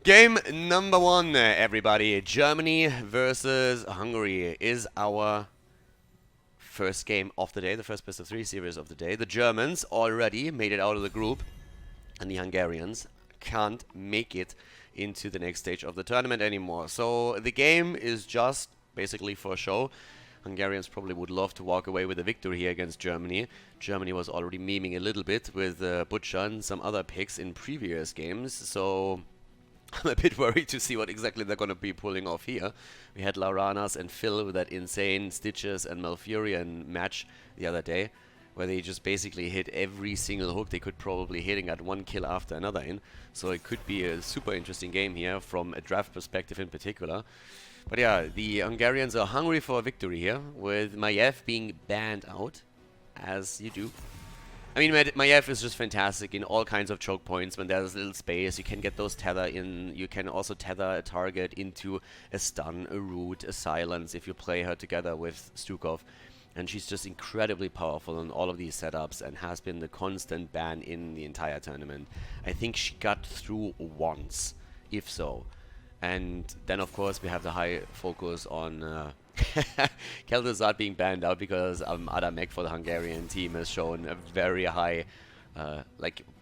Game number one, everybody. Germany versus Hungary is our first game of the day, the first best of three series of the day. The Germans already made it out of the group, and the Hungarians can't make it into the next stage of the tournament anymore. So the game is just basically for show. Hungarians probably would love to walk away with a victory here against Germany. Germany was already memeing a little bit with Butcher and some other picks in previous games, so I'm a bit worried to see what exactly they're going to be pulling off here. We had Lauranas and Phil with that insane Stitches and Malfurion match the other day, where they just basically hit every single hook they could probably hit and got one kill after another in. So it could be a super interesting game here from a draft perspective in particular. But yeah, the Hungarians are hungry for a victory here, with Maiev being banned out, as you do. I mean, Maiev is just fantastic in all kinds of choke points. When there's a little space, you can get those tether in. You can also tether a target into a stun, a root, a silence if you play her together with Stukov. And she's just incredibly powerful in all of these setups and has been the constant ban in the entire tournament. I think she got through once, if so. And then, of course, we have the high focus on Khaldor being banned out because Adamek for the Hungarian team has shown a very high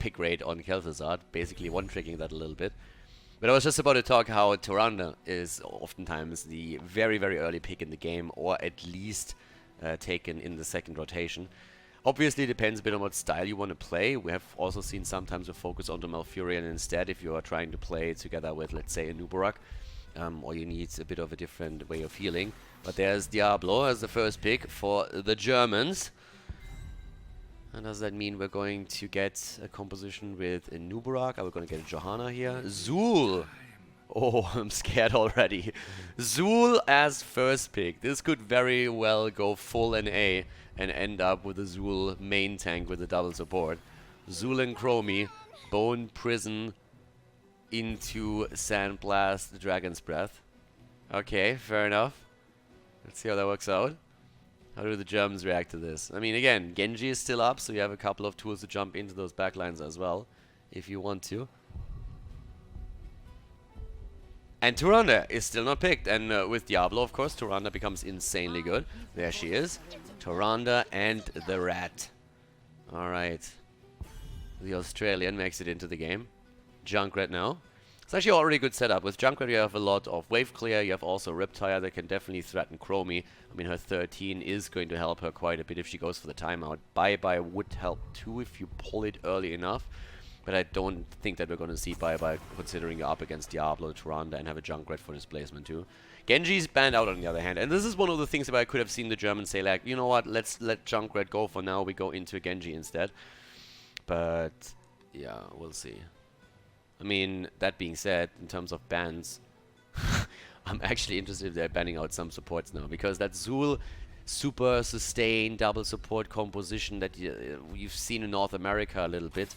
pick rate on Khaldor, basically one-tricking that a little bit. But I was just about to talk how Tyrande is oftentimes the very, very early pick in the game, or at least taken in the second rotation. Obviously, it depends a bit on what style you want to play. We have also seen sometimes a focus on the Malfurion instead if you are trying to play together with, let's say, a Nubarak, or you need a bit of a different way of healing. But there's Diablo as the first pick for the Germans. And does that mean we're going to get a composition with a Nubarak? Are we going to get a Johanna here? Zul! Oh, I'm scared already. Zul as first pick. This could very well go full NA and end up with a Zul main tank with a double support. Zul and Chromie, Bone Prison into Sandblast, Dragon's Breath. Okay, fair enough. Let's see how that works out. How do the Germans react to this? I mean, again, Genji is still up, so you have a couple of tools to jump into those backlines as well, if you want to. And Tyrande is still not picked, and with Diablo, of course, Tyrande becomes insanely good. There she is. Tyrande and the Rat. Alright. The Australian makes it into the game. Junkrat now. It's actually already a good setup. With Junkrat you have a lot of wave clear, you have also Riptire that can definitely threaten Chromie. I mean, her 13 is going to help her quite a bit if she goes for the timeout. Bye-bye would help too if you pull it early enough. But I don't think that we're going to see Bye-bye considering you're up against Diablo, Tyrande, and have a Junkrat for displacement too. Genji's banned out on the other hand, and this is one of the things that I could have seen the Germans say, like, you know what, let's let Junkrat go for now, we go into Genji instead. But, yeah, we'll see. I mean, that being said, in terms of bans, I'm actually interested if they're banning out some supports now, because that Zul super sustain double support composition that you've seen in North America a little bit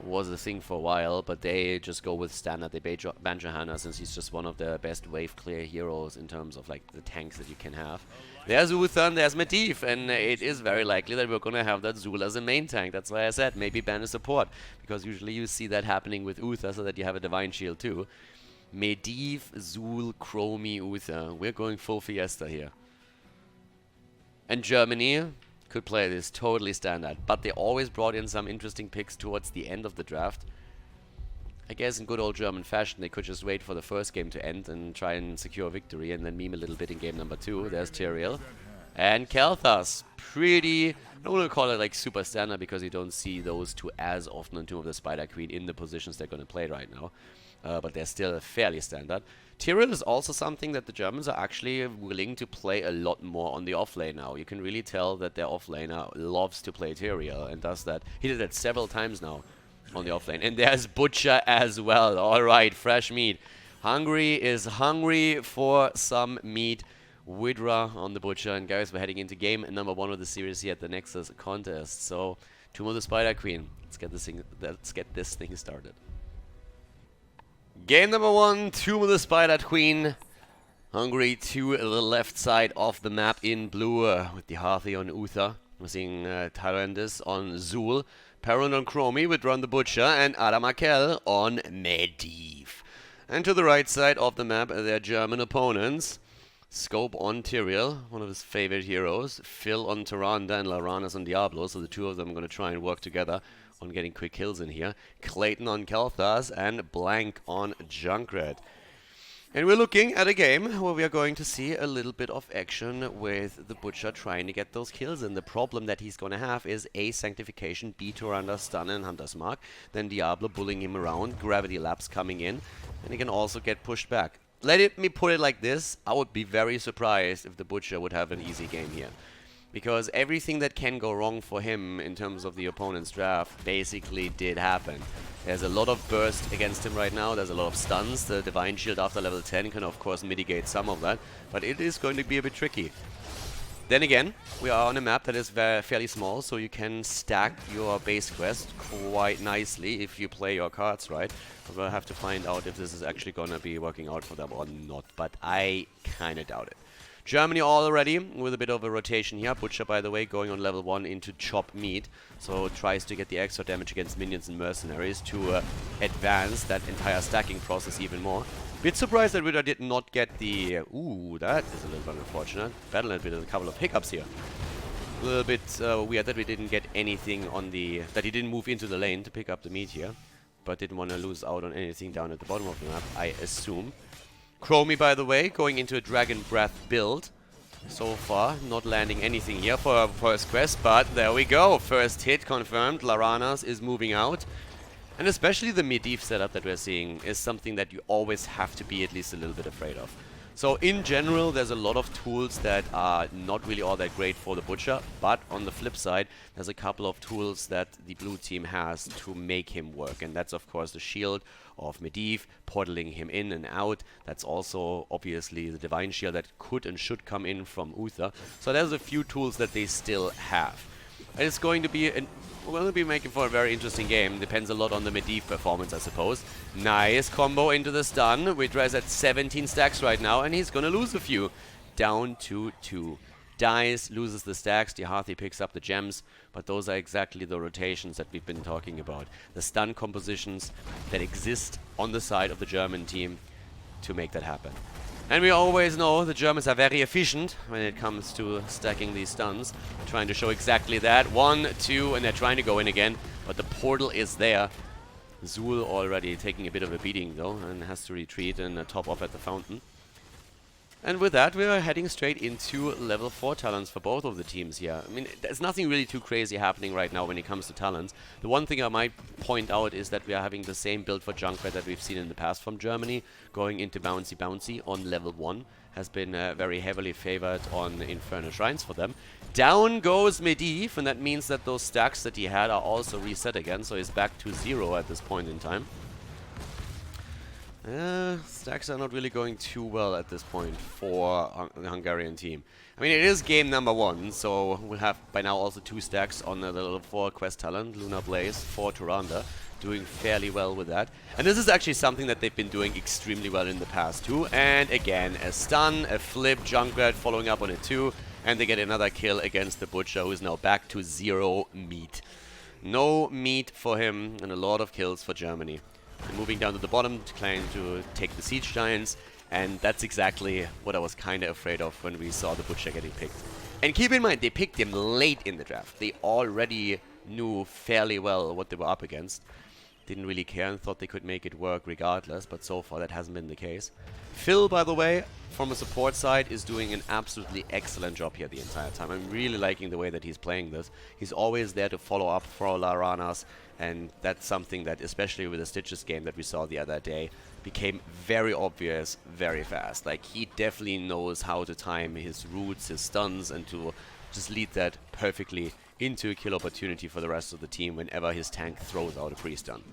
was a thing for a while, but they just go with standard. They ban Johanna since he's just one of the best wave clear heroes in terms of like the tanks that you can have. There's Uther and there's Medivh, and it is very likely that we're gonna have that Zul as a main tank. That's why I said maybe ban a support, because usually you see that happening with Uther so that you have a Divine Shield too. Medivh, Zul, Chromie, Uther. We're going full Fiesta here. And Germany could play this totally standard, but they always brought in some interesting picks towards the end of the draft. I guess in good old German fashion, they could just wait for the first game to end and try and secure a victory and then meme a little bit in game number 2. There's Tyrael. And Kel'Thas. Pretty, I don't want to call it like super standard because you don't see those two as often on Tomb of the Spider Queen in the positions they're going to play right now. But they're still fairly standard. Tyrael is also something that the Germans are actually willing to play a lot more on the offlane now. You can really tell that their offlaner loves to play Tyrael and does that. He did that several times now on the offlane. And there's Butcher as well. Alright, fresh meat. Hungary is hungry for some meat. Widra on the Butcher. And guys, we're heading into game number 1 of the series here at the Nexus contest. So, Tomb of the Spider Queen. Let's get this thing started. Game number 1, Tomb of the Spider Queen. Hungary to the left side of the map in blue with the Harthy on Uther. We're seeing Tyrandus on Zul. Perron on Chromie with Ron the Butcher. And Adam Akel on Medivh. And to the right side of the map, their German opponents. Scope on Tyrael, one of his favorite heroes. Phil on Tyrande and Laranas on Diablo, so the two of them are going to try and work together on getting quick kills in here. Clayton on Khaldor and Blank on Junkrat. And we're looking at a game where we are going to see a little bit of action with the Butcher trying to get those kills. And the problem that he's going to have is A, Sanctification, B, Tyrande stun and Hunter's Mark. Then Diablo bullying him around, Gravity Lapse coming in, and he can also get pushed back. Let me put it like this, I would be very surprised if the Butcher would have an easy game here. Because everything that can go wrong for him in terms of the opponent's draft basically did happen. There's a lot of burst against him right now, there's a lot of stuns. The Divine Shield after level 10 can of course mitigate some of that, but it is going to be a bit tricky. Then again, we are on a map that is fairly small, so you can stack your base quest quite nicely if you play your cards right. But we'll have to find out if this is actually going to be working out for them or not, but I kind of doubt it. Germany already with a bit of a rotation here. Butcher, by the way, going on level 1 into Chop Meat. So tries to get the extra damage against minions and mercenaries to advance that entire stacking process even more. Bit surprised that Ritter did not get the... ooh, that is a little bit unfortunate. Battle.net with a couple of hiccups here. A little bit weird that we didn't get anything on the... that he didn't move into the lane to pick up the meat here. But didn't want to lose out on anything down at the bottom of the map, I assume. Chromie, by the way, going into a Dragon Breath build. So far, not landing anything here for our first quest, but there we go. First hit confirmed. Laranas is moving out. And especially the Medivh setup that we're seeing is something that you always have to be at least a little bit afraid of. So in general, there's a lot of tools that are not really all that great for the Butcher, but on the flip side, there's a couple of tools that the blue team has to make him work. And that's of course the shield of Medivh, portaling him in and out. That's also obviously the Divine Shield that could and should come in from Uther. So there's a few tools that they still have. And it's going to be we're going to be making for a very interesting game. Depends a lot on the Medivh performance, I suppose. Nice combo into the stun. Widra at 17 stacks right now, and he's going to lose a few. Down to 2. Dies, loses the stacks. Dihathi picks up the gems, but those are exactly the rotations that we've been talking about. The stun compositions that exist on the side of the German team to make that happen. And we always know the Germans are very efficient when it comes to stacking these stuns. Trying to show exactly that. 1, 2, and they're trying to go in again. But the portal is there. Zul already taking a bit of a beating though, and has to retreat and top off at the fountain. And with that, we are heading straight into level 4 talents for both of the teams here. I mean, there's nothing really too crazy happening right now when it comes to talents. The one thing I might point out is that we are having the same build for Junkrat that we've seen in the past from Germany. Going into Bouncy Bouncy on level 1 has been very heavily favored on Infernal Shrines for them. Down goes Medivh, and that means that those stacks that he had are also reset again, so he's back to 0 at this point in time. Stacks are not really going too well at this point for the Hungarian team. I mean, it is game number 1, so we'll have by now also 2 stacks on the level 4 quest talent. Lunar Blaze for Tyrande, doing fairly well with that. And this is actually something that they've been doing extremely well in the past too. And again, a stun, a flip, Junkrat following up on it too. And they get another kill against the Butcher, who is now back to 0 meat. No meat for him, and a lot of kills for Germany. And moving down to the bottom, trying to take the Siege Giants, and that's exactly what I was kind of afraid of when we saw the Butcher getting picked. And keep in mind, they picked him late in the draft. They already knew fairly well what they were up against. Didn't really care and thought they could make it work regardless, but so far that hasn't been the case. Phil, by the way, from a support side, is doing an absolutely excellent job here the entire time. I'm really liking the way that he's playing this. He's always there to follow up for Laranas, and that's something that, especially with the Stitches game that we saw the other day, became very obvious very fast. Like, he definitely knows how to time his roots, his stuns, and to just lead that perfectly into a kill opportunity for the rest of the team whenever his tank throws out a pre-stun.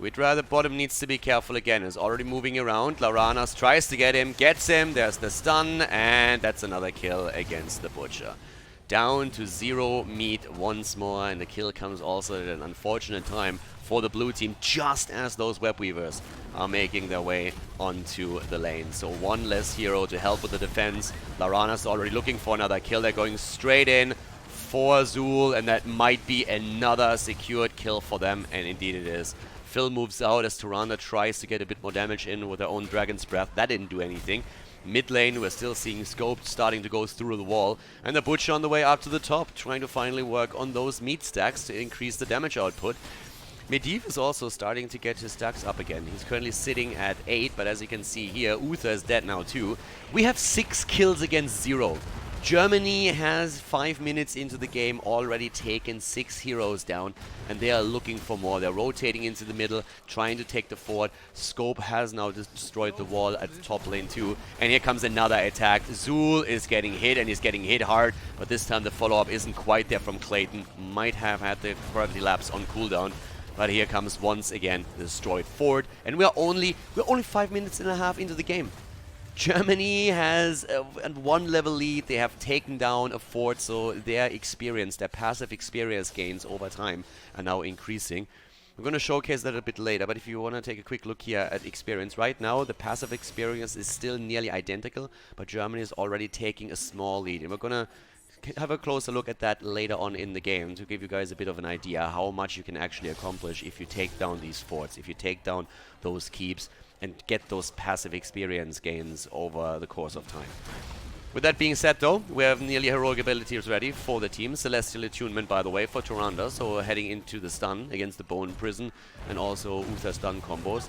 Widra at the bottom needs to be careful again. Is already moving around. Laranas tries to get him, gets him. There's the stun, and that's another kill against the Butcher. Down to 0 meat once more, and the kill comes also at an unfortunate time for the blue team, just as those web weavers are making their way onto the lane. So one less hero to help with the defense. Laranas already looking for another kill. They're going straight in for Zul, and that might be another secured kill for them, and indeed it is. Phil moves out as Tyrande tries to get a bit more damage in with her own Dragon's Breath. That didn't do anything. Mid lane, we're still seeing Scope starting to go through the wall. And the Butcher on the way up to the top, trying to finally work on those meat stacks to increase the damage output. Medivh is also starting to get his stacks up again. He's currently sitting at 8, but as you can see here, Uther is dead now too. We have 6 kills against 0. Germany has 5 minutes into the game already taken 6 heroes down, and they are looking for more. They're rotating into the middle, trying to take the fort. Scope has now destroyed the wall at the top lane too, and here comes another attack. Zul is getting hit, and he's getting hit hard, but this time the follow-up isn't quite there from Clayton. Might have had the gravity lapse on cooldown. But here comes once again the destroyed fort, and we're only 5 minutes and a half into the game. Germany has a 1 level lead. They have taken down a fort, so their experience, their passive experience gains over time are now increasing. We're going to showcase that a bit later, but if you want to take a quick look here at experience, right now the passive experience is still nearly identical, but Germany is already taking a small lead, and we're going to have a closer look at that later on in the game to give you guys a bit of an idea how much you can actually accomplish if you take down these forts, if you take down those keeps and get those passive experience gains over the course of time. With that being said though, we have nearly heroic abilities ready for the team. Celestial Attunement, by the way, for Tyrande, so heading into the stun against the Bone Prison and also Uther stun combos.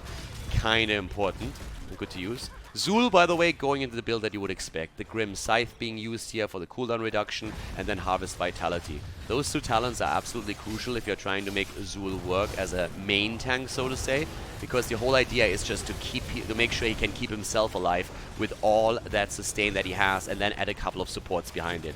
Kinda important and good to use. Zul, by the way, going into the build that you would expect. The Grim Scythe being used here for the cooldown reduction, and then Harvest Vitality. Those two talents are absolutely crucial if you're trying to make Zul work as a main tank, so to say, because the whole idea is just to make sure he can keep himself alive with all that sustain that he has, and then add a couple of supports behind it.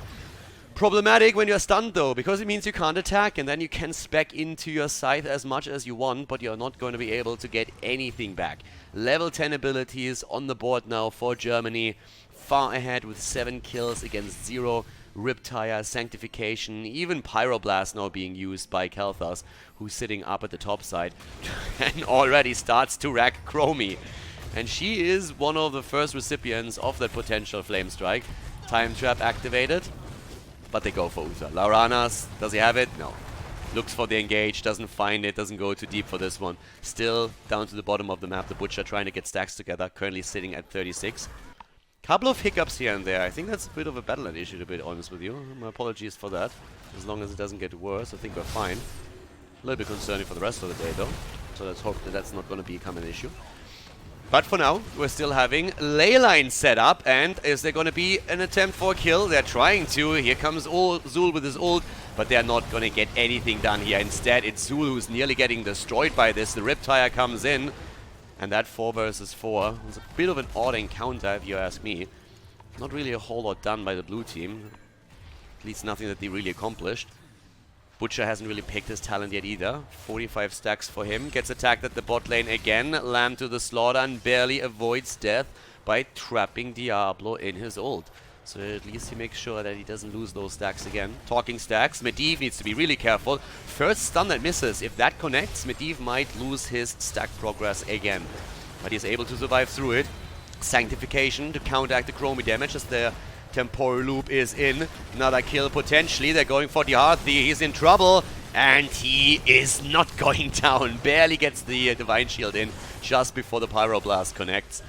Problematic when you're stunned though, because it means you can't attack, and then you can spec into your scythe as much as you want, but you're not going to be able to get anything back. Level 10 abilities on the board now for Germany, far ahead with 7 kills against 0. Riptire, Sanctification, even Pyroblast now being used by Khaldor, who's sitting up at the top side and already starts to rack Chromie. And she is one of the first recipients of that potential Flame Strike. Time Trap activated, but they go for Uther. Lauranas, does he have it? No. Looks for the engage, doesn't find it, doesn't go too deep for this one. Still down to the bottom of the map, the Butcher trying to get stacks together, currently sitting at 36. Couple of hiccups here and there. I think that's a bit of a Battlenet issue, to be honest with you. My apologies for that. As long as it doesn't get worse, I think we're fine. A little bit concerning for the rest of the day though, so let's hope that that's not going to become an issue. But for now, we're still having Leyline set up, and is there going to be an attempt for a kill? They're trying to. Here comes Zul with his ult, but they're not going to get anything done here. Instead, it's Zul who's nearly getting destroyed by this. The Riptire comes in, and that 4 versus 4 was a bit of an odd encounter, if you ask me. Not really a whole lot done by the blue team. At least nothing that they really accomplished. Butcher hasn't really picked his talent yet either. 45 stacks for him. Gets attacked at the bot lane again. Lamb to the slaughter and barely avoids death by trapping Diablo in his ult. So at least he makes sure that he doesn't lose those stacks again. Talking stacks, Medivh needs to be really careful. First stun that misses. If that connects, Medivh might lose his stack progress again. But he's able to survive through it. Sanctification to counteract the Chromie damage as the temporal loop is in. Another kill potentially. They're going for Diarthi. He's in trouble. And he is not going down. Barely gets the Divine Shield in just before the Pyroblast connects.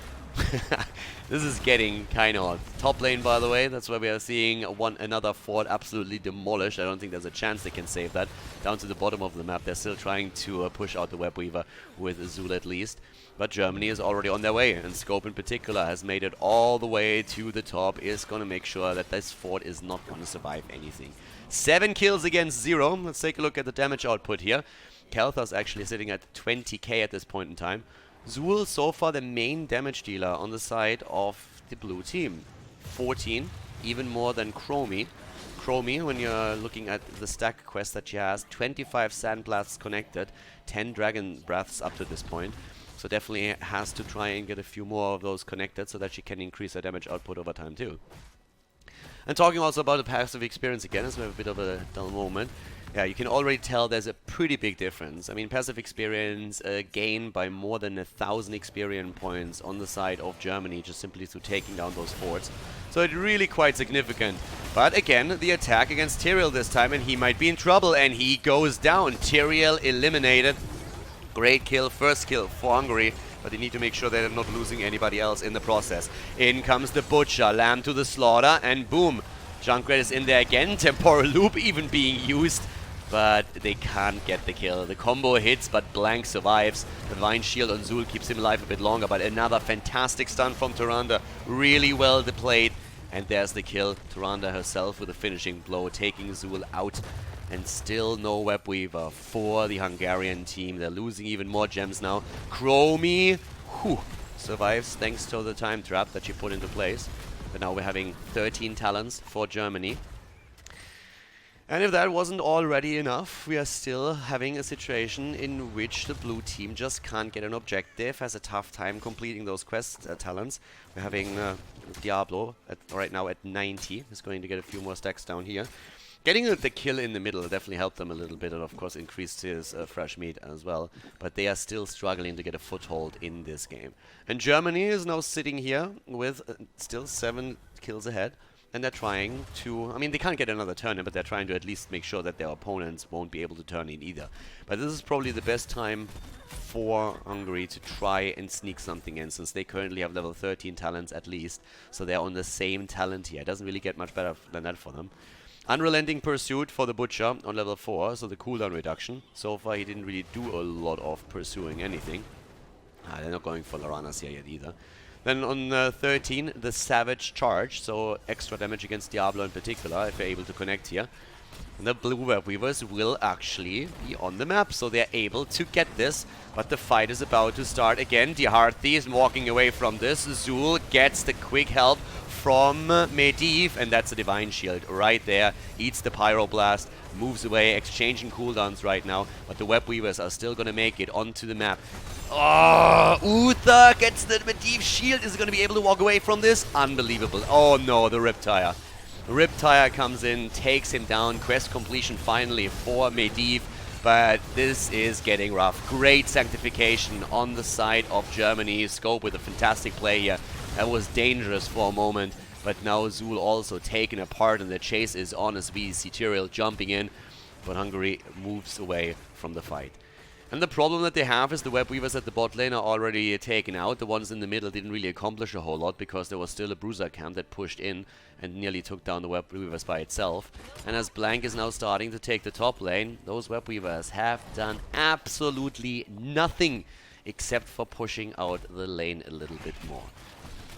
This is getting kind of odd. Top lane, by the way, that's where we are seeing another fort absolutely demolished. I don't think there's a chance they can save that. Down to the bottom of the map, they're still trying to push out the Web Weaver with Zul at least. But Germany is already on their way, and Scope in particular has made it all the way to the top. Is going to make sure that this fort is not going to survive anything. 7 kills against 0. Let's take a look at the damage output here. Khaldor's actually sitting at 20k at this point in time. Zul so far the main damage dealer on the side of the blue team. 14, even more than Chromie. Chromie, when you're looking at the stack quest that she has, 25 Sandblasts connected, 10 Dragon Breaths up to this point. So definitely has to try and get a few more of those connected so that she can increase her damage output over time too. And talking also about the passive experience again, as we have a bit of a dull moment. Yeah, you can already tell there's a pretty big difference. I mean, passive experience gained by more than 1,000 experience points on the side of Germany, just simply through taking down those forts. So it's really quite significant. But again, the attack against Tyrael this time, and he might be in trouble, and he goes down. Tyrael eliminated. Great kill, first kill for Hungary, but they need to make sure they're not losing anybody else in the process. In comes the Butcher, Lamb to the slaughter, and boom! Junkrat is in there again, Temporal Loop even being used, but they can't get the kill. The combo hits, but Blank survives. The Divine Shield on Zul keeps him alive a bit longer, but another fantastic stun from Tyrande, really well deployed. And there's the kill, Tyrande herself with a finishing blow, taking Zul out. And still no Web Weaver for the Hungarian team. They're losing even more gems now. Chromie, survives thanks to the time trap that she put into place. But now we're having 13 talents for Germany. And if that wasn't already enough, we are still having a situation in which the blue team just can't get an objective, has a tough time completing those quest talents. We're having Diablo right now at 90. He's going to get a few more stacks down here. Getting the kill in the middle definitely helped them a little bit, and of course increased his fresh meat as well. But they are still struggling to get a foothold in this game. And Germany is now sitting here with still 7 kills ahead. And they're trying to, I mean, they can't get another turn in, but they're trying to at least make sure that their opponents won't be able to turn in either. But this is probably the best time for Hungary to try and sneak something in, since they currently have level 13 talents at least. So they're on the same talent here. It doesn't really get much better than that for them. Unrelenting Pursuit for the Butcher on level 4, so the cooldown reduction. So far he didn't really do a lot of pursuing anything. They're not going for Laranas here yet either. Then on 13, the Savage Charge, so extra damage against Diablo in particular, if you're able to connect here. And the blue Web Weavers will actually be on the map, so they're able to get this. But the fight is about to start again. Diharthi is walking away from this. Zul gets the quick help from Medivh, and that's a Divine Shield right there. Eats the Pyroblast, moves away, exchanging cooldowns right now. But the Web Weavers are still going to make it onto the map. Oh, Uther gets the Medivh Shield. Is he going to be able to walk away from this? Unbelievable. Oh no, the Riptire. Riptire comes in, takes him down. Quest completion finally for Medivh. But this is getting rough. Great sanctification on the side of Germany. Scope with a fantastic play here. That was dangerous for a moment. But now Zul also taken apart, and the chase is on as we see Tyrael jumping in. But Hungary moves away from the fight. And the problem that they have is the Web Weavers at the bot lane are already taken out. The ones in the middle didn't really accomplish a whole lot, because there was still a Bruiser camp that pushed in and nearly took down the Web Weavers by itself. And as Blank is now starting to take the top lane, those Web Weavers have done absolutely nothing except for pushing out the lane a little bit more.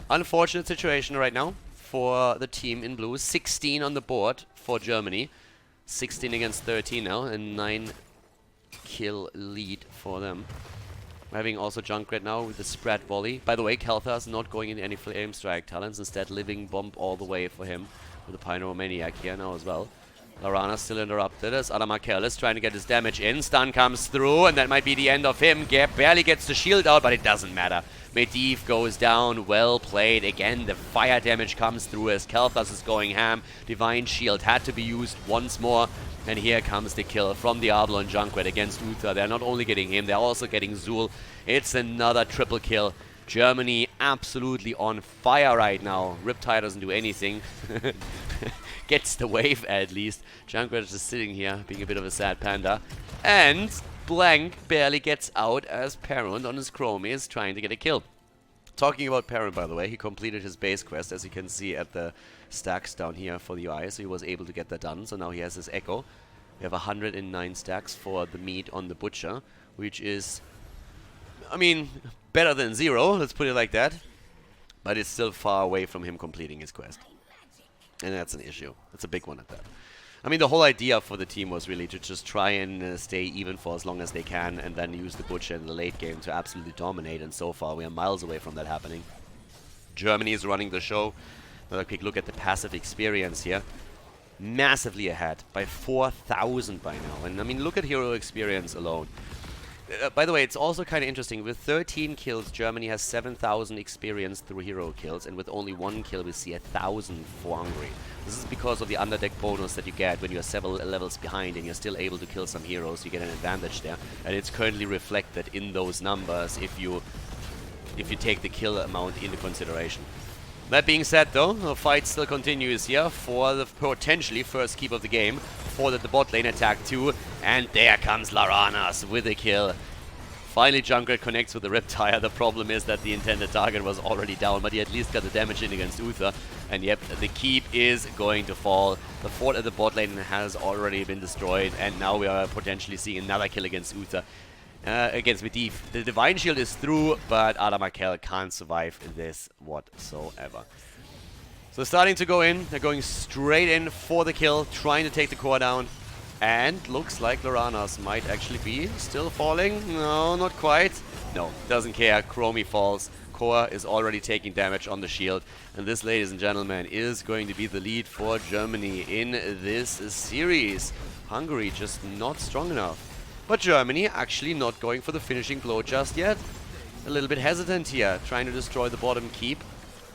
Unfortunate situation right now for the team in blue. 16 on the board for Germany. 16 against 13 now, and 9 kill lead for them. We're having also Junkrat now with the spread volley. By the way, Khaldor not going into any flame strike talents, instead living bomb all the way for him with the Pyromaniac here now as well. Laranas still interrupted as Adamakel is trying to get his damage in. Stun comes through, and that might be the end of him. Gap barely gets the shield out, but it doesn't matter. Medivh goes down, well played. Again, the fire damage comes through as Khaldor is going ham. Divine Shield had to be used once more. And here comes the kill from Diablo and Junkrat against Uther. They're not only getting him, they're also getting Zul. It's another triple kill. Germany absolutely on fire right now. Riptide doesn't do anything. Gets the wave at least. Junkrat is just sitting here, being a bit of a sad panda. And Blank barely gets out as Parent on his Chromie is trying to get a kill. Talking about Parent, by the way, he completed his base quest, as you can see at the stacks down here for the UI, so he was able to get that done. So now he has his Echo. We have 109 stacks for the meat on the Butcher, which is, I mean, better than 0, let's put it like that. But it's still far away from him completing his quest. And that's an issue. That's a big one at that. I mean, the whole idea for the team was really to just try and stay even for as long as they can, and then use the Butcher in the late game to absolutely dominate, and so far we are miles away from that happening. Germany is running the show. Another quick look at the passive experience here. Massively ahead by 4,000 by now. And I mean, look at hero experience alone. By the way, it's also kind of interesting. With 13 kills, Germany has 7,000 experience through hero kills, and with only 1 kill, we see 1,000 for Hungary. This is because of the underdeck bonus that you get when you're several levels behind and you're still able to kill some heroes. You get an advantage there, and it's currently reflected in those numbers if you take the kill amount into consideration. That being said, though, the fight still continues here for the potentially first keep of the game for the bot lane attack too. And there comes Laranas with a kill Finally, Junkrat connects with the Riptire. The problem is that the intended target was already down, but he at least got the damage in against Uther. And yep, the keep is going to fall. The fort at the bot lane has already been destroyed, and now we are potentially seeing another kill against Uther. Against Medivh. The Divine Shield is through, but Adamakel can't survive this whatsoever. So starting to go in. They're going straight in for the kill, trying to take the core down. And looks like Loranas might actually be still falling. No, not quite. No, doesn't care. Chromie falls. Core is already taking damage on the shield. And this, ladies and gentlemen, is going to be the lead for Germany in this series. Hungary just not strong enough. But Germany actually not going for the finishing blow just yet. A little bit hesitant here, trying to destroy the bottom keep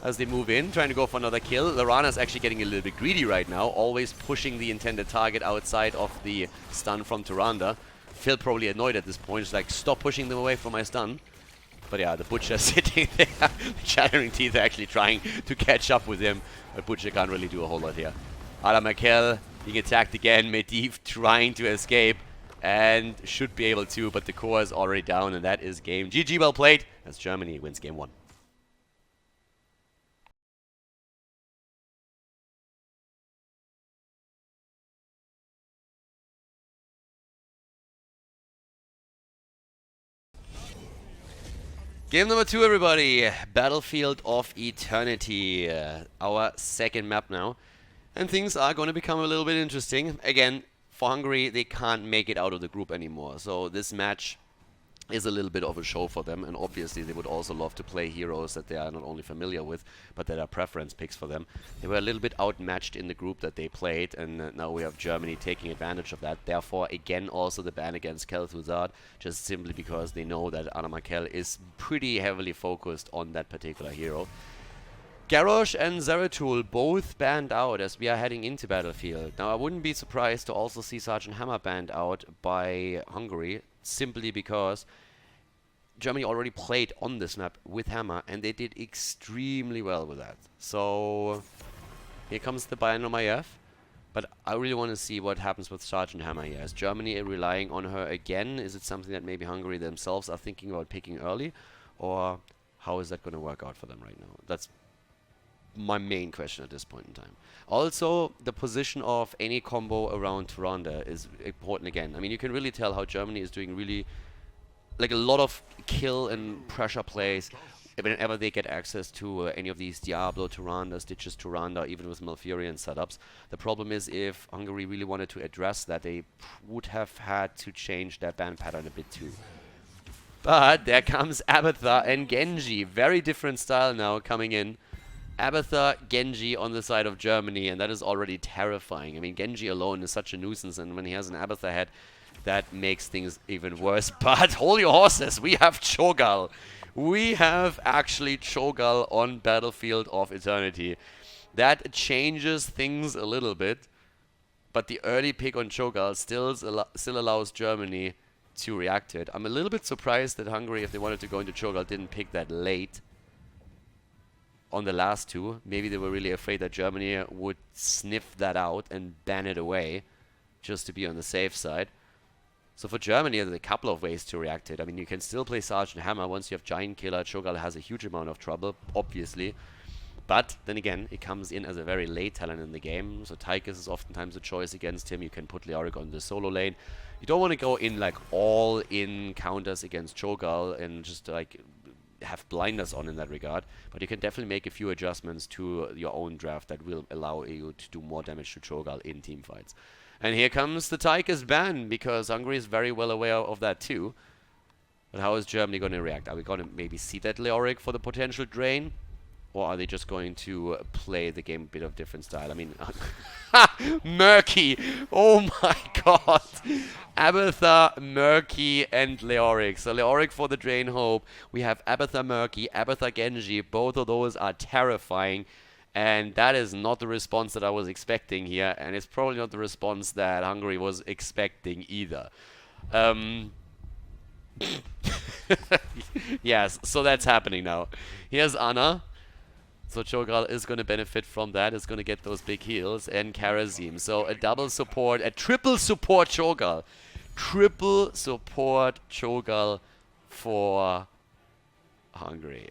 as they move in, trying to go for another kill. Lorana's actually getting a little bit greedy right now, always pushing the intended target outside of the stun from Tyrande. Phil probably annoyed at this point, just like, stop pushing them away from my stun. But yeah, the Butcher sitting there, the Chattering Teeth are actually trying to catch up with him, but Butcher can't really do a whole lot here. Adamakel being attacked again, Medivh trying to escape, and should be able to, but the core is already down, and that is game. GG, well played, as Germany wins game 1. Game number 2, everybody. Battlefield of Eternity. Our second map now. And things are going to become a little bit interesting. Again, for Hungary, they can't make it out of the group anymore. So this match is a little bit of a show for them. And obviously, they would also love to play heroes that they are not only familiar with, but that are preference picks for them. They were a little bit outmatched in the group that they played. And now we have Germany taking advantage of that. Therefore, again, also the ban against Khaldor, just simply because they know that Adamakel is pretty heavily focused on that particular hero. Garrosh and Zeratul both banned out as we are heading into Battlefield. Now, I wouldn't be surprised to also see Sergeant Hammer banned out by Hungary, simply because Germany already played on this map with Hammer, and they did extremely well with that. So, here comes the ban on Maiev. But I really want to see what happens with Sergeant Hammer here. Is Germany relying on her again? Is it something that maybe Hungary themselves are thinking about picking early? Or how is that going to work out for them right now? That's my main question at this point in time. Also, the position of any combo around Tyrande is important again. I mean, you can really tell how Germany is doing really, like, a lot of kill and pressure plays whenever they get access to any of these Diablo, Tyrande, Stitches, Tyrande, even with Malfurion setups. The problem is, if Hungary really wanted to address that, they would have had to change their ban pattern a bit too. But there comes Abathar and Genji. Very different style now coming in. Abathar, Genji on the side of Germany, and that is already terrifying. I mean, Genji alone is such a nuisance, and when he has an Abathar head, that makes things even worse. But hold your horses, we have Cho'Gall. We have actually Cho'Gall on Battlefield of Eternity. That changes things a little bit, but the early pick on Cho'Gall still allows Germany to react to it. I'm a little bit surprised that Hungary, if they wanted to go into Cho'Gall, didn't pick that late on the last two. Maybe they were really afraid that Germany would sniff that out and ban it away, just to be on the safe side. So for Germany, there's a couple of ways to react to it. I mean, you can still play Sergeant Hammer. Once you have Giant Killer, Cho'Gall has a huge amount of trouble, obviously. But then again, it comes in as a very late talent in the game. So Tychus is oftentimes a choice against him. You can put Leoric on the solo lane. You don't want to go in like all-in counters against Cho'Gall and just like have blinders on in that regard. But you can definitely make a few adjustments to your own draft that will allow you to do more damage to Cho'Gall in team fights. And here comes the Tychus ban, because Hungary is very well aware of that too. But how is Germany going to react? Are we going to maybe see that Leoric for the potential drain? Or are they just going to play the game a bit of different style? I mean, Murky! Oh my god! Abathar, Murky, and Leoric. So Leoric for the drain hope. We have Abathar Murky, Abathar Genji. Both of those are terrifying. And that is not the response that I was expecting here. And it's probably not the response that Hungary was expecting either. Yes, so that's happening now. Here's Anna. So Cho'Gall is going to benefit from that. Is going to get those big heals. And Karazim. So a double support, a triple support Cho'Gall. Triple support Cho'Gall for Hungary.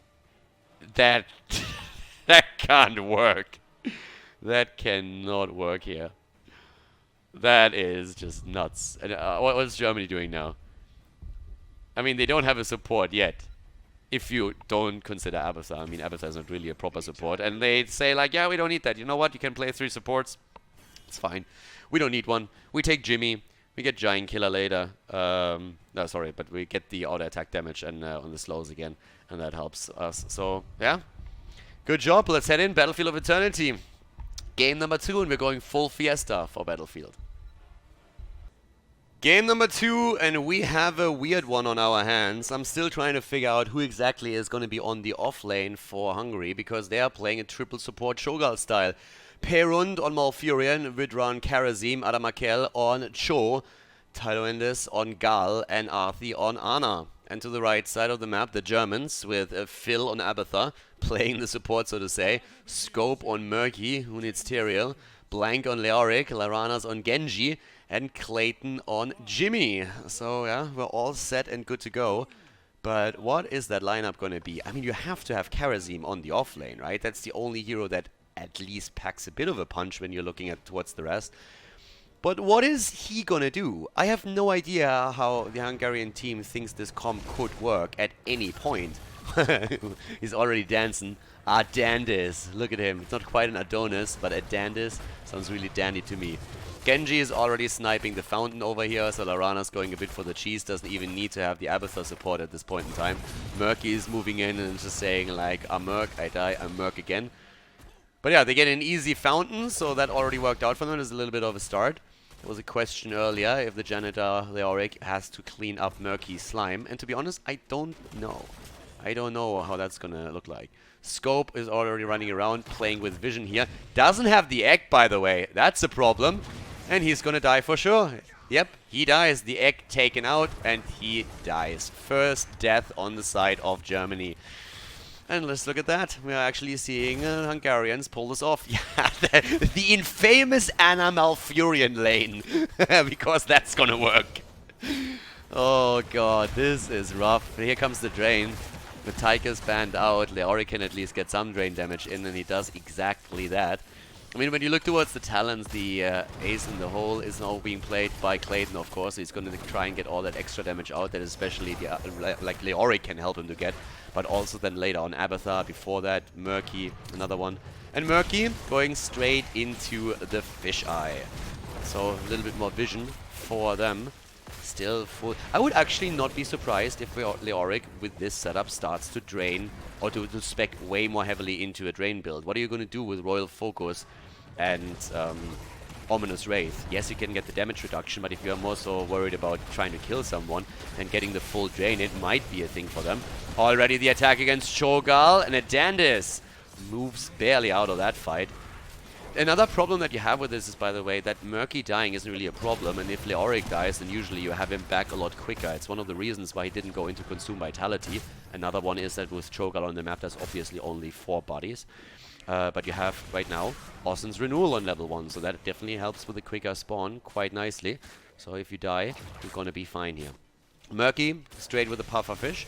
That that can't work. That cannot work here. That is just nuts. And what's Germany doing now? I mean, they don't have a support yet. If you don't consider Abatha. I mean, Abatha is not really a proper support. And they say, like, yeah, we don't need that. You know what? You can play 3 supports. It's fine. We don't need one. We take Jimmy. We get Giant Killer later. No, sorry, but we get the auto attack damage and on the slows again. And that helps us. So, yeah. Good job. Let's head in. Battlefield of Eternity. Game number 2, and we're going full Fiesta for Battlefield. Game number 2, and we have a weird one on our hands. I'm still trying to figure out who exactly is going to be on the off lane for Hungary, because they are playing a triple support Shogal style. Perund on Malfurion, Vidran, Karazim, Adamakel on Cho, Tyloendis on Gal, and Arthi on Ana. And to the right side of the map, the Germans with Phil on Abatha, playing the support, so to say. Scope on Murky, who needs Tyrael. Blank on Leoric, Laranas on Genji, and Clayton on Jimmy. So, yeah, we're all set and good to go. But what is that lineup going to be? I mean, you have to have Karazim on the off lane, right? That's the only hero that at least packs a bit of a punch when you're looking at towards the rest. But what is he gonna do? I have no idea how the Hungarian team thinks this comp could work at any point. He's already dancing. Ah, Dandis. Look at him. It's not quite an Adonis, but a Dandis sounds really dandy to me. Genji is already sniping the fountain over here, so Larana's going a bit for the cheese. Doesn't even need to have the Abatha support at this point in time. Murky is moving in and just saying like, I'm Merc, I die, I'm Merc again. But yeah, they get an easy fountain, so that already worked out for them. There's a little bit of a start. There was a question earlier if the janitor Leoric has to clean up Murky slime, and to be honest, I don't know. I don't know how that's gonna look like. Scope is already running around playing with vision here. Doesn't have the egg, by the way. That's a problem. And he's gonna die for sure. Yep, he dies. The egg taken out, and he dies. First death on the side of Germany. And let's look at that. We are actually seeing Hungarians pull this off. Yeah, the infamous Ana Malfurion lane. Because that's gonna work. Oh god, this is rough. Here comes the drain. With Tyker's banned out, Leoric can at least get some drain damage in, and he does exactly that. I mean, when you look towards the talents, the ace in the hole is now being played by Clayton, of course. He's going to try and get all that extra damage out that especially the, like Leoric can help him to get. But also then later on Abatha, before that Murky, another one. And Murky going straight into the fisheye. So a little bit more vision for them. Still full. I would actually not be surprised if Leoric with this setup starts to drain or to spec way more heavily into a drain build. What are you going to do with Royal Focus and Ominous Wraith? Yes, you can get the damage reduction, but if you're more so worried about trying to kill someone and getting the full drain, it might be a thing for them. Already the attack against Shogal, and a Dandis moves barely out of that fight. Another problem that you have with this is, by the way, that Murky dying isn't really a problem, and if Leoric dies, then usually you have him back a lot quicker. It's one of the reasons why he didn't go into Consume Vitality. Another one is that with Cho'Gall on the map, there's obviously only 4 bodies. But you have, right now, Austin's Renewal on level 1, so that definitely helps with the quicker spawn quite nicely. So if you die, you're gonna be fine here. Murky, straight with the pufferfish,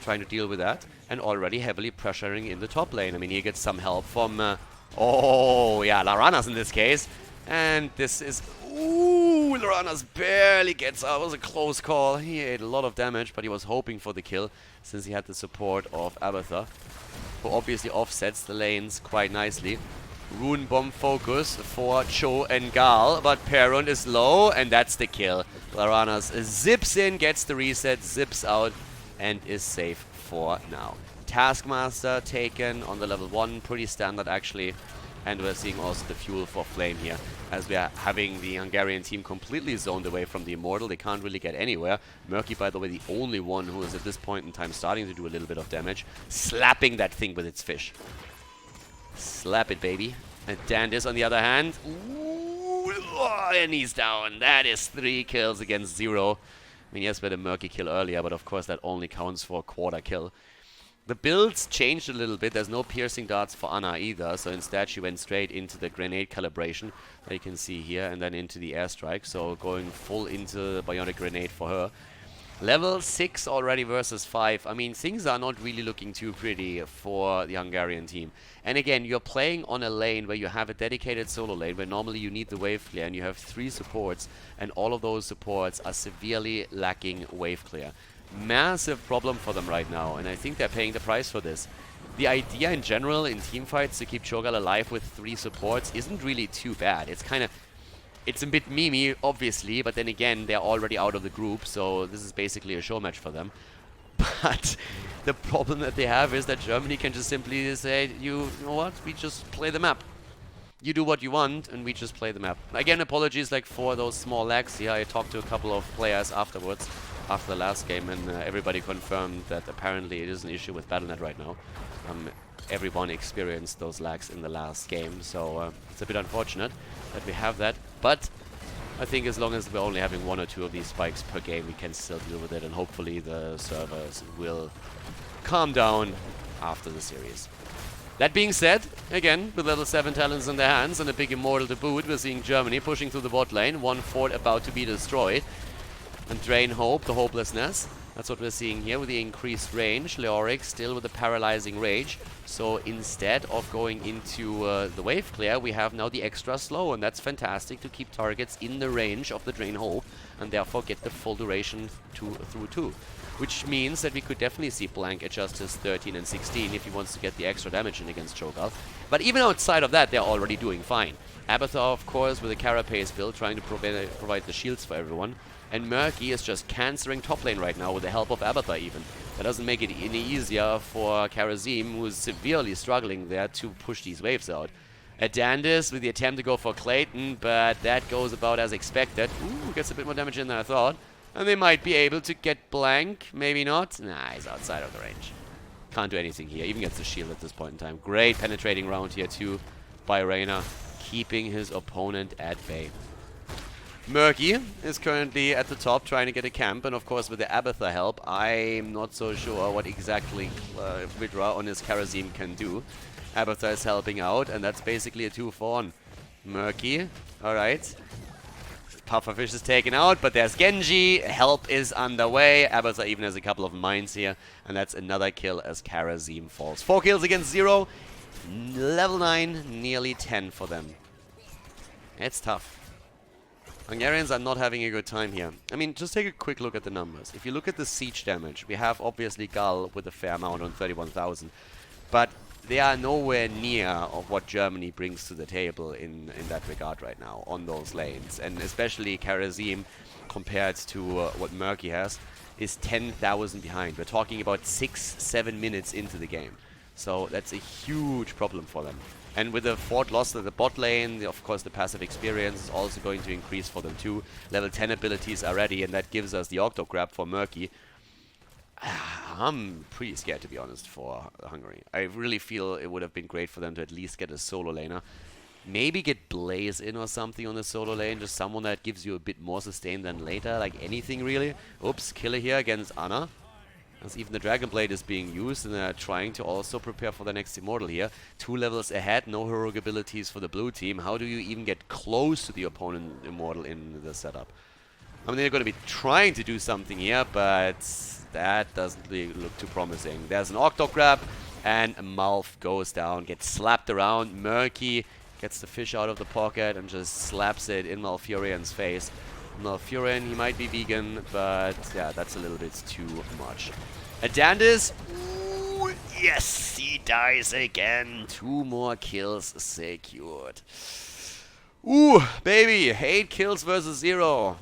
trying to deal with that, and already heavily pressuring in the top lane. I mean, he gets some help from... oh, yeah, Laranas in this case. And this is... Ooh, Laranas barely gets out. It was a close call. He ate a lot of damage, but he was hoping for the kill since he had the support of Abatha, who obviously offsets the lanes quite nicely. Rune Bomb focus for Cho and Gal, but Perun is low, and that's the kill. Laranas zips in, gets the reset, zips out, and is safe for now. Taskmaster taken on the level 1, pretty standard actually. And we're seeing also the fuel for Flame here, as we are having the Hungarian team completely zoned away from the Immortal. They can't really get anywhere. Murky, by the way, the only one who is at this point in time starting to do a little bit of damage. Slapping that thing with its fish. Slap it, baby. And Dandis, on the other hand, ooh, oh, and he's down. That is 3 kills against 0. I mean, yes, we had a Murky kill earlier, but of course that only counts for a quarter kill. The builds changed a little bit. There's no piercing darts for Ana either, so instead she went straight into the grenade calibration that you can see here, and then into the airstrike, so going full into the bionic grenade for her. Level 6 already versus 5. I mean, things are not really looking too pretty for the Hungarian team. And again, you're playing on a lane where you have a dedicated solo lane, where normally you need the wave clear, and you have 3 supports, and all of those supports are severely lacking wave clear. Massive problem for them right now, and I think they're paying the price for this. The idea in general in teamfights to keep Cho'Gall alive with 3 supports isn't really too bad. It's a bit memey, obviously, but then again, they're already out of the group, so this is basically a show match for them. But the problem that they have is that Germany can just simply say, you know what, we just play the map. You do what you want, and we just play the map. Again, apologies for those small lags here. I talked to a couple of players afterwards, after the last game, and everybody confirmed that apparently it is an issue with Battle.net right now. Everyone experienced those lags in the last game, so it's a bit unfortunate that we have that. But I think as long as we're only having 1 or 2 of these spikes per game, we can still deal with it, and hopefully the servers will calm down after the series. That being said, again, with level 7 talents in their hands and a big immortal to boot, we're seeing Germany pushing through the bot lane, 1 fort about to be destroyed, and drain hope, the hopelessness. That's what we're seeing here with the increased range. Leoric still with the paralyzing rage. So instead of going into the wave clear, we have now the extra slow, and that's fantastic to keep targets in the range of the drain hope, and therefore get the full duration through 2. Which means that we could definitely see Blank adjust his 13 and 16 if he wants to get the extra damage in against Cho'Gall. But even outside of that, they're already doing fine. Abathar, of course, with a Carapace build, trying to provide the shields for everyone. And Murky is just cancering top lane right now with the help of Abathar even. That doesn't make it any easier for Karazim, who is severely struggling there to push these waves out. Adandis with the attempt to go for Clayton, but that goes about as expected. Ooh, gets a bit more damage in than I thought. And they might be able to get Blank, maybe not. Nah, he's outside of the range. Can't do anything here, even gets the shield at this point in time. Great penetrating round here too by Reyna, keeping his opponent at bay. Murky is currently at the top trying to get a camp, and of course with the Abathar help, I'm not so sure what exactly Vidra on his Karazim can do. Abathar is helping out, and that's basically a 2 for 1. Murky, alright. Pufferfish is taken out, but there's Genji. Help is underway. Abathar even has a couple of mines here, and that's another kill as Karazim falls. 4 kills against 0. Level 9, nearly 10 for them. It's tough. Hungarians are not having a good time here. I mean, just take a quick look at the numbers. If you look at the siege damage, we have obviously Gall with a fair amount on 31,000. But they are nowhere near of what Germany brings to the table in that regard right now on those lanes. And especially Karazim, compared to what Murky has, is 10,000 behind. We're talking about 6-7 minutes into the game. So that's a huge problem for them. And with the fort lost at the bot lane, of course the passive experience is also going to increase for them too. Level 10 abilities are ready, and that gives us the Octo Grab for Murky. I'm pretty scared, to be honest, for Hungary. I really feel it would have been great for them to at least get a solo laner. Maybe get Blaze in or something on the solo lane, just someone that gives you a bit more sustain than later, like anything really. Oops, killer here against Ana. As even the Dragon Blade is being used, and they're trying to also prepare for the next Immortal here. 2 levels ahead, no heroic abilities for the blue team. How do you even get close to the opponent Immortal in the setup? I mean, they're going to be trying to do something here, but that doesn't really look too promising. There's an Octo Grab, and Malf goes down, gets slapped around. Murky gets the fish out of the pocket and just slaps it in Malfurion's face. Malfurion, he might be vegan, but yeah, that's a little bit too much. Adandis, ooh, yes, he dies again. 2 more kills secured. Ooh, baby, 8 kills versus 0.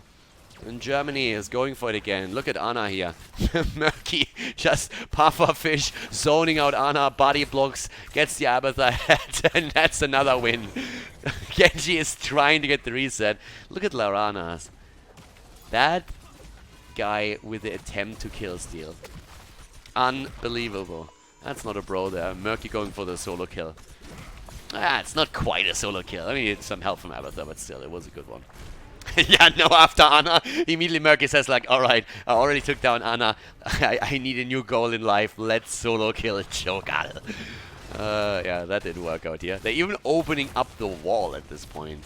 And Germany is going for it again. Look at Ana here. Murky just pufferfish, zoning out Ana, body blocks, gets the Abathar head, and that's another win. Genji is trying to get the reset. Look at Laranas. That guy with the attempt to kill steal. Unbelievable. That's not a bro there. Murky going for the solo kill. Ah, it's not quite a solo kill. I mean, it's some help from Abathar, but still, it was a good one. Yeah, no, after Ana, immediately Murky says like, alright, I already took down Ana. I need a new goal in life. Let's solo kill Cho'Gall. Yeah, that didn't work out here. They're even opening up the wall at this point.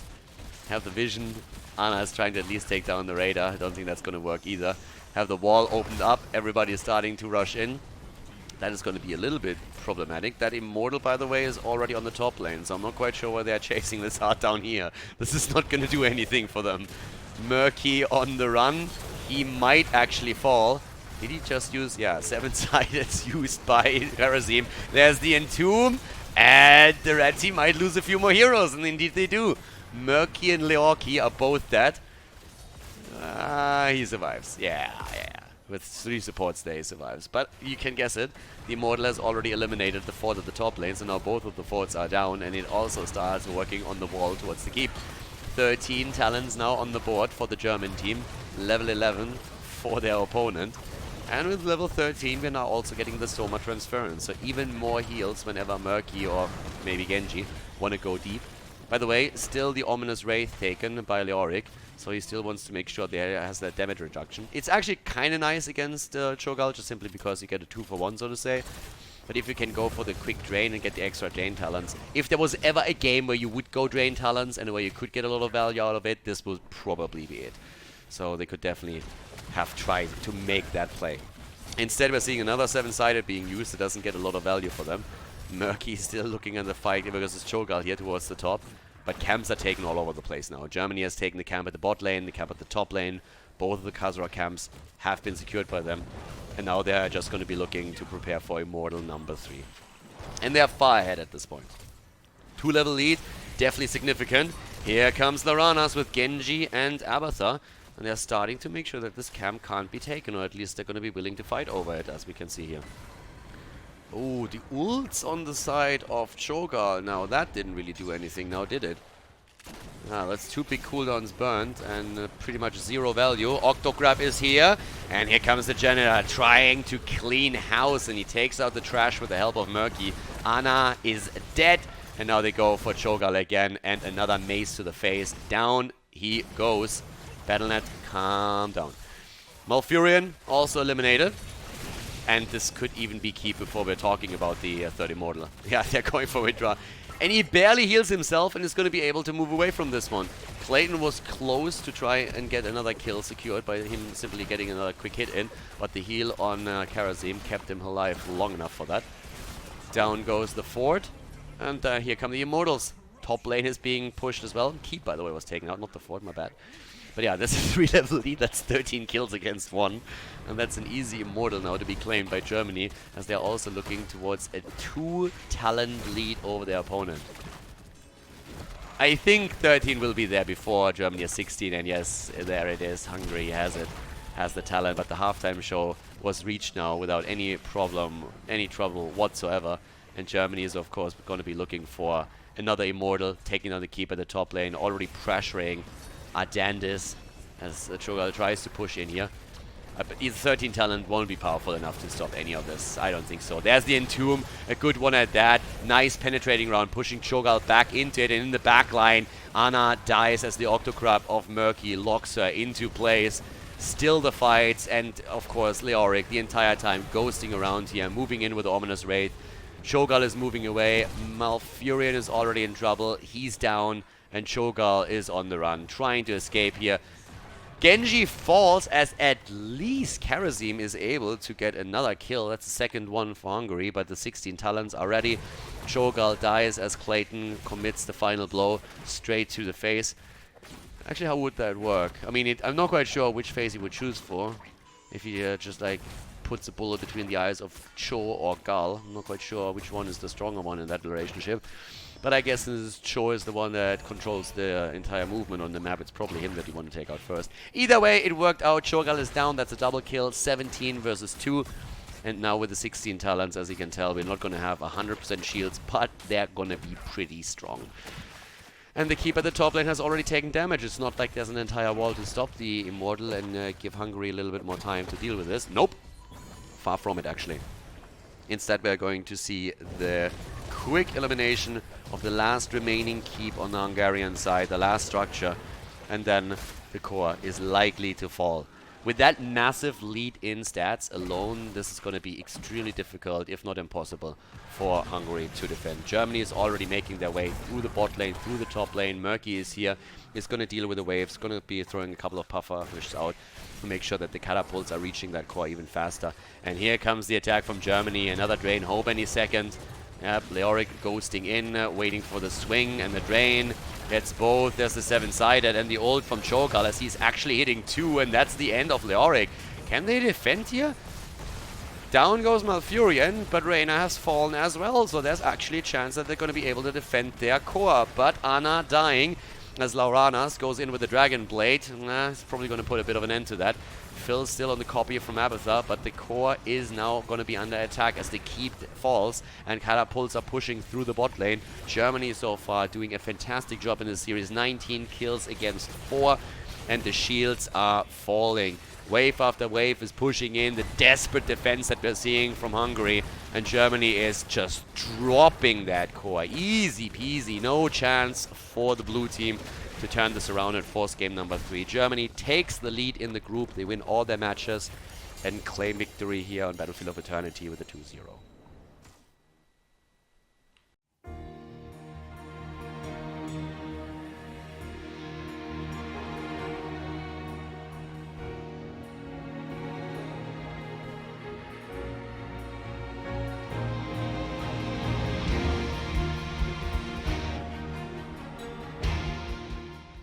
Have the vision. Ana is trying to at least take down the radar. I don't think that's going to work either. have the wall opened up. Everybody is starting to rush in. That is going to be a little bit problematic. That Immortal, by the way, is already on the top lane, so I'm not quite sure why they're chasing this hard down here. This is not going to do anything for them. Murky on the run. He might actually fall. Did he just use... yeah, 7-sided used by Kharazim. There's the Entomb, and the red team might lose a few more heroes, and indeed they do. Murky and Leorki are both dead. He survives. Yeah. With 3 supports there, he survives. But you can guess it. The Immortal has already eliminated the fort at the top lane, so now both of the forts are down, and it also starts working on the wall towards the keep. 13 talents now on the board for the German team. Level 11 for their opponent. And with level 13, we're now also getting the Soma transference. So even more heals whenever Murky or maybe Genji want to go deep. By the way, still the Ominous Wraith taken by Leoric. So he still wants to make sure there has that damage reduction. It's actually kind of nice against Cho'Gall, just simply because you get a 2-for-1, so to say. But if you can go for the quick drain and get the extra drain talents, if there was ever a game where you would go drain talents and where you could get a lot of value out of it, this would probably be it. So they could definitely have tried to make that play. Instead, we're seeing another 7-sided being used. It doesn't get a lot of value for them. Murky is still looking at the fight because it's Cho'Gall here towards the top. But camps are taken all over the place now. Germany has taken the camp at the bot lane, the camp at the top lane. Both of the Khazra camps have been secured by them. And now they're just going to be looking to prepare for Immortal number 3. And they're far ahead at this point. 2-level lead, definitely significant. Here comes the Ranas with Genji and Abathar. And they're starting to make sure that this camp can't be taken, or at least they're going to be willing to fight over it, as we can see here. Oh, the ults on the side of Cho'Gall. Now, that didn't really do anything now, did it? Ah, that's 2 big cooldowns burned and pretty much 0 value. Octograb is here, and here comes the Janitor trying to clean house, and he takes out the trash with the help of Murky. Ana is dead, and now they go for Cho'Gall again, and another mace to the face. Down he goes. Battle.net, calm down. Malfurion also eliminated. And this could even be key before we're talking about the third Immortal. Yeah, they're going for Hydra. And he barely heals himself and is going to be able to move away from this one. Clayton was close to try and get another kill secured by him simply getting another quick hit in. But the heal on Kharazim kept him alive long enough for that. Down goes the fort. And here come the Immortals. Top lane is being pushed as well. Keep, by the way, was taken out, not the fort, my bad. But yeah, this is 3-level lead. That's 13 kills against 1. And that's an easy Immortal now to be claimed by Germany, as they're also looking towards a 2-talent lead over their opponent. I think 13 will be there before Germany has 16. And yes, there it is. Hungary has it, has the talent. But the halftime show was reached now without any problem, any trouble whatsoever. And Germany is, of course, going to be looking for another Immortal, taking on the keep at the top lane, already pressuring Ardandis as Cho'Gall tries to push in here. But his 13 talent won't be powerful enough to stop any of this. I don't think so. There's the Entomb, a good one at that. Nice penetrating round, pushing Cho'Gall back into it. And in the back line, Ana dies as the Octocrab of Murky locks her into place. Still the fights, and of course Leoric the entire time ghosting around here, moving in with the Ominous Wraith. Cho'Gall is moving away. Malfurion is already in trouble. He's down. And Cho'Gall is on the run, trying to escape here. Genji falls as at least Kharazim is able to get another kill. That's the second one for Hungary, but the 16 talents are ready. Cho'Gall dies as Clayton commits the final blow straight to the face. Actually, how would that work? I mean, I'm not quite sure which face he would choose for. If he just like puts a bullet between the eyes of Cho or Gal. I'm not quite sure which one is the stronger one in that relationship. But I guess since Cho is the one that controls the entire movement on the map, it's probably him that you want to take out first. Either way, it worked out. Cho'Gall is down. That's a double kill. 17 versus 2. And now with the 16 talents, as you can tell, we're not going to have 100% shields, but they're going to be pretty strong. And the keep at the top lane has already taken damage. It's not like there's an entire wall to stop the Immortal and give Hungary a little bit more time to deal with this. Nope. Far from it, actually. Instead, we're going to see the quick elimination of the last remaining keep on the Hungarian side, the last structure, and then the core is likely to fall. With that massive lead in stats alone, this is going to be extremely difficult, if not impossible, for Hungary to defend. Germany is already making their way through the bot lane, through the top lane. Murky is here, is going to deal with the waves, going to be throwing a couple of pufferfish out to make sure that the catapults are reaching that core even faster. And here comes the attack from Germany, another drain, hope any second. Yep, Leoric ghosting in, waiting for the swing, and the drain hits both. There's the 7-sided, and the ult from Cho'Gath as he's actually hitting 2, and that's the end of Leoric. Can they defend here? Down goes Malfurion, but Reyna has fallen as well, so there's actually a chance that they're going to be able to defend their core. But Ana dying as Lauranas goes in with the Dragon Blade. It's probably going to put a bit of an end to that. Phil still on the copy from Abathar, but the core is now going to be under attack as the keep falls and catapults are pushing through the bot lane. Germany so far doing a fantastic job in this series. 19 kills against 4, and the shields are falling. Wave after wave is pushing in, the desperate defense that we're seeing from Hungary, and Germany is just dropping that core. Easy peasy, no chance for the blue team to turn this around and force game number 3. Germany takes the lead in the group, they win all their matches and claim victory here on Battlefield of Eternity with a 2-0.